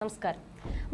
നമസ്കാരം.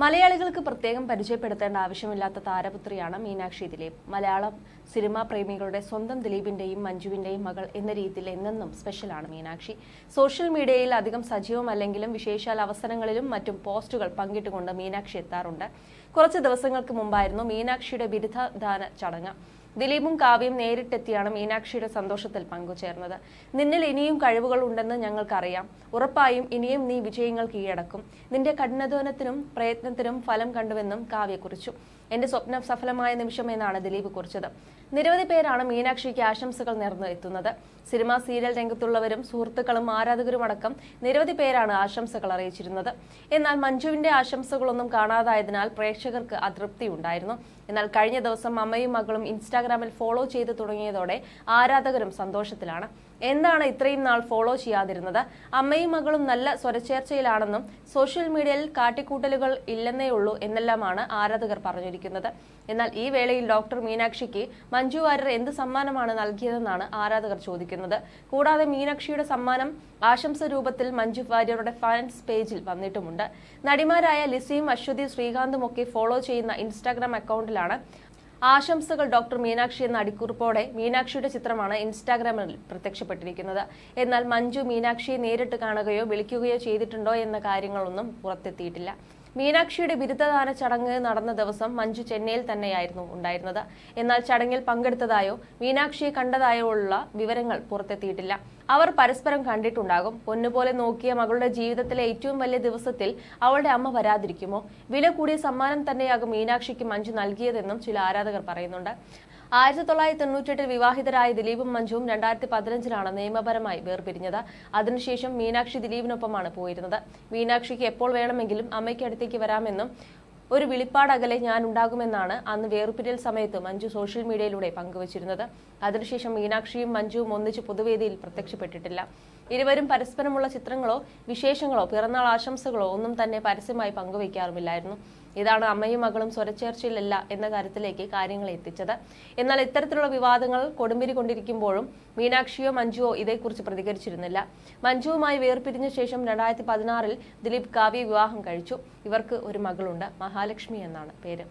മലയാളികൾക്ക് പ്രത്യേകം പരിചയപ്പെടുത്തേണ്ട ആവശ്യമില്ലാത്ത താരപുത്രിയാണ് മീനാക്ഷി ദിലീപ്. മലയാളം സിനിമാ പ്രേമികളുടെ സ്വന്തം ദിലീപിന്റെയും മഞ്ജുവിന്റെയും മകൾ എന്ന രീതിയിൽ എന്നെന്നും സ്പെഷ്യലാണ് മീനാക്ഷി. സോഷ്യൽ മീഡിയയിൽ അധികം സജീവമല്ലെങ്കിലും വിശേഷാൽ അവസരങ്ങളിലും മറ്റും പോസ്റ്റുകൾ പങ്കിട്ടുകൊണ്ട് മീനാക്ഷി എത്താറുണ്ട്. കുറച്ച് ദിവസങ്ങൾക്ക് മുമ്പായിരുന്നു മീനാക്ഷിയുടെ ബിരുദദാന ചടങ്ങ്. ദിലീപും കാവ്യയും നേരിട്ടെത്തിയാണ് മീനാക്ഷിയുടെ സന്തോഷത്തിൽ പങ്കുചേർന്നത്. നിന്നിൽ ഇനിയും കഴിവുകൾ ഉണ്ടെന്ന് ഞങ്ങൾക്കറിയാം. ഉറപ്പായും ഇനിയും നീ വിജയങ്ങൾ കീഴടക്കും. നിന്റെ കഠിനാധ്വാനത്തിനും പ്രയത്നത്തിനും ഫലം കണ്ടുവെന്നും കാവ്യ കുറിച്ചു. എന്റെ സ്വപ്നം സഫലമായ നിമിഷം എന്നാണ് ദിലീപ് കുറിച്ചത്. നിരവധി പേരാണ് മീനാക്ഷിക്ക് ആശംസകൾ നേർന്ന് എത്തുന്നത്. സിനിമാ സീരിയൽ രംഗത്തുള്ളവരും സുഹൃത്തുക്കളും ആരാധകരും അടക്കം നിരവധി പേരാണ് ആശംസകൾ അറിയിച്ചിരുന്നത്. എന്നാൽ മഞ്ജുവിന്റെ ആശംസകളൊന്നും കാണാതായതിനാൽ പ്രേക്ഷകർക്ക് അതൃപ്തിയുണ്ടായിരുന്നു. എന്നാൽ കഴിഞ്ഞ ദിവസം അമ്മയും മകളും ഇൻസ്റ്റാഗ്രാമിൽ ഫോളോ ചെയ്ത് തുടങ്ങിയതോടെ ആരാധകരും സന്തോഷത്തിലാണ്. എന്താണ് ഇത്രയും നാൾ ഫോളോ ചെയ്യാതിരുന്നത്? അമ്മയും മകളും നല്ല സ്വരച്ചേർച്ചയിലാണെന്നും സോഷ്യൽ മീഡിയയിൽ കാട്ടിക്കൂട്ടലുകൾ ഇല്ലെന്നേ ഉള്ളൂ എന്നെല്ലാമാണ് ആരാധകർ പറഞ്ഞിരിക്കുന്നത്. എന്നാൽ ഈ വേളയിൽ ഡോക്ടർ മീനാക്ഷിക്ക് മഞ്ജു വാര്യർ എന്ത് സമ്മാനമാണ് നൽകിയതെന്നാണ് ആരാധകർ ചോദിക്കുന്നത്. കൂടാതെ മീനാക്ഷിയുടെ സമ്മാനം ആശംസ രൂപത്തിൽ മഞ്ജു വാര്യരുടെ ഫാൻസ് പേജിൽ വന്നിട്ടുമുണ്ട്. നടിമാരായ ലിസിയും അശ്വതി ശ്രീകാന്തും ഒക്കെ ഫോളോ ചെയ്യുന്ന ഇൻസ്റ്റാഗ്രാം അക്കൗണ്ടിലാണ് ആശംസകൾ ഡോക്ടർ മീനാക്ഷി എന്ന അടിക്കുറിപ്പോടെ മീനാക്ഷിയുടെ ചിത്രമാണ് ഇൻസ്റ്റാഗ്രാമിൽ പ്രത്യക്ഷപ്പെട്ടിരിക്കുന്നത്. എന്നാൽ മഞ്ജു മീനാക്ഷിയെ നേരിട്ട് കാണുകയോ വിളിക്കുകയോ ചെയ്തിട്ടുണ്ടോ എന്ന കാര്യങ്ങളൊന്നും പുറത്തെത്തിയിട്ടില്ല. മീനാക്ഷിയുടെ ബിരുദദാന ചടങ്ങ് നടന്ന ദിവസം മഞ്ജു ചെന്നൈയിൽ തന്നെയായിരുന്നു ഉണ്ടായിരുന്നത്. എന്നാൽ ചടങ്ങിൽ പങ്കെടുത്തതായോ മീനാക്ഷിയെ കണ്ടതായോ ഉള്ള വിവരങ്ങൾ പുറത്തെത്തിയിട്ടില്ല. അവർ പരസ്പരം കണ്ടിട്ടുണ്ടാകും. പൊന്നുപോലെ നോക്കിയ മകളുടെ ജീവിതത്തിലെ ഏറ്റവും വലിയ ദിവസത്തിൽ അവളുടെ അമ്മ വരാതിരിക്കുമോ? വില കൂടിയ സമ്മാനം തന്നെയാകും മീനാക്ഷിക്ക് മഞ്ജു നൽകിയതെന്നും ചില ആരാധകർ പറയുന്നുണ്ട്. 1998 വിവാഹിതരായ ദിലീപും മഞ്ജുവും 2015 നിയമപരമായി വേർപിരിഞ്ഞത്. അതിനുശേഷം മീനാക്ഷി ദിലീപിനൊപ്പമാണ് പോയിരുന്നത്. മീനാക്ഷിക്ക് എപ്പോൾ വേണമെങ്കിലും അമ്മയ്ക്ക് അടുത്തേക്ക് വരാമെന്നും ഒരു വിളിപ്പാടകലെ ഞാൻ ഉണ്ടാകുമെന്നാണ് അന്ന് വേർപിരിയൽ സമയത്ത് മഞ്ജു സോഷ്യൽ മീഡിയയിലൂടെ പങ്കുവച്ചിരുന്നത്. അതിനുശേഷം മീനാക്ഷിയും മഞ്ജുവും ഒന്നിച്ച് പൊതുവേദിയിൽ പ്രത്യക്ഷപ്പെട്ടിട്ടില്ല. ഇരുവരും പരസ്പരമുള്ള ചിത്രങ്ങളോ വിശേഷങ്ങളോ പിറന്നാൾ ആശംസകളോ ഒന്നും തന്നെ പരസ്യമായി പങ്കുവയ്ക്കാറുമില്ലായിരുന്നു. ഇതാണ് അമ്മയും മകളും സ്വരച്ചേർച്ചയിലല്ല എന്ന കാര്യത്തിലേക്ക് കാര്യങ്ങൾ എത്തിച്ചത്. എന്നാൽ ഇത്തരത്തിലുള്ള വിവാദങ്ങൾ കൊടുമ്പിരി കൊണ്ടിരിക്കുമ്പോഴും മീനാക്ഷിയോ മഞ്ജുവോ ഇതേക്കുറിച്ച് പ്രതികരിച്ചിരുന്നില്ല. മഞ്ജുവുമായി വേർപിരിഞ്ഞ ശേഷം 2016 ദിലീപ് കാവ്യ വിവാഹം കഴിച്ചു. ഇവർക്ക് ഒരു മകളുണ്ട്. മഹാലക്ഷ്മി എന്നാണ് പേര്.